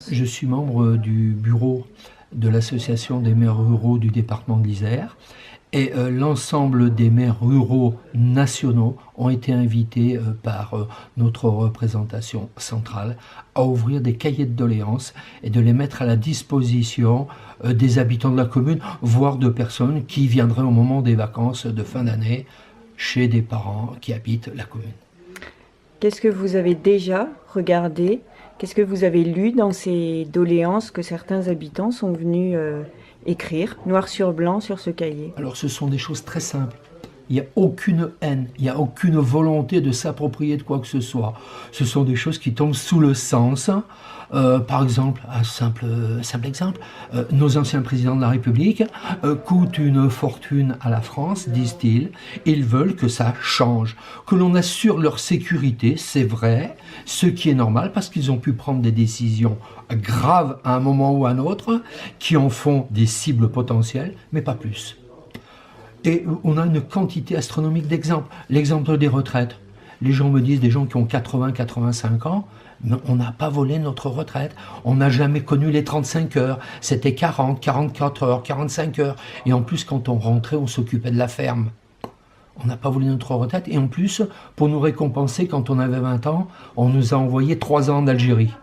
Je suis membre du bureau de l'association des maires ruraux du département de l'Isère et l'ensemble des maires ruraux nationaux ont été invités par notre représentation centrale à ouvrir des cahiers de doléances et de les mettre à la disposition des habitants de la commune, voire de personnes qui viendraient au moment des vacances de fin d'année chez des parents qui habitent la commune. Qu'est-ce que vous avez déjà regardé? Qu'est-ce que vous avez lu dans ces doléances que certains habitants sont venus écrire, noir sur blanc, sur ce cahier? Alors ce sont des choses très simples. Il n'y a aucune haine, il n'y a aucune volonté de s'approprier de quoi que ce soit. Ce sont des choses qui tombent sous le sens. Par exemple, un simple exemple, nos anciens présidents de la République coûtent une fortune à la France, disent-ils. Ils veulent que ça change, que l'on assure leur sécurité, c'est vrai, ce qui est normal parce qu'ils ont pu prendre des décisions graves à un moment ou à un autre, qui en font des cibles potentielles, mais pas plus. Et on a une quantité astronomique d'exemples. L'exemple des retraites. Les gens me disent, des gens qui ont 80-85 ans, mais on n'a pas volé notre retraite. On n'a jamais connu les 35 heures. C'était 40, 44 heures, 45 heures. Et en plus, quand on rentrait, on s'occupait de la ferme. On n'a pas volé notre retraite. Et en plus, pour nous récompenser, quand on avait 20 ans, on nous a envoyé 3 ans d'Algérie.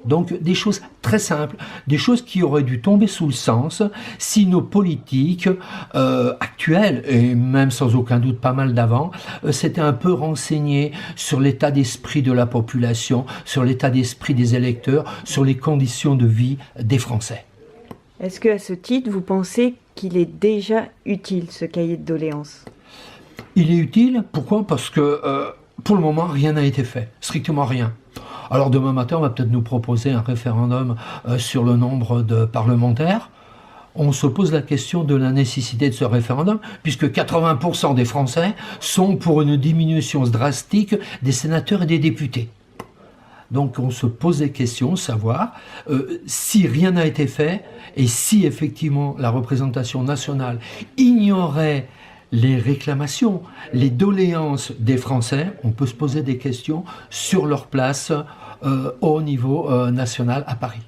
Donc des choses très simples, des choses qui auraient dû tomber sous le sens si nos politiques actuelles, et même sans aucun doute pas mal d'avant, s'étaient un peu renseignés sur l'état d'esprit de la population, sur l'état d'esprit des électeurs, sur les conditions de vie des Français. Est-ce qu'à ce titre, vous pensez qu'il est déjà utile, ce cahier de doléances? Il est utile, pourquoi? Parce que pour le moment, rien n'a été fait, strictement rien. Alors demain matin, on va peut-être nous proposer un référendum sur le nombre de parlementaires. On se pose la question de la nécessité de ce référendum, puisque 80% des Français sont pour une diminution drastique des sénateurs et des députés. Donc on se pose des questions, savoir si rien n'a été fait, et si effectivement la représentation nationale ignorait les réclamations, les doléances des Français, on peut se poser des questions sur leur place au niveau national à Paris.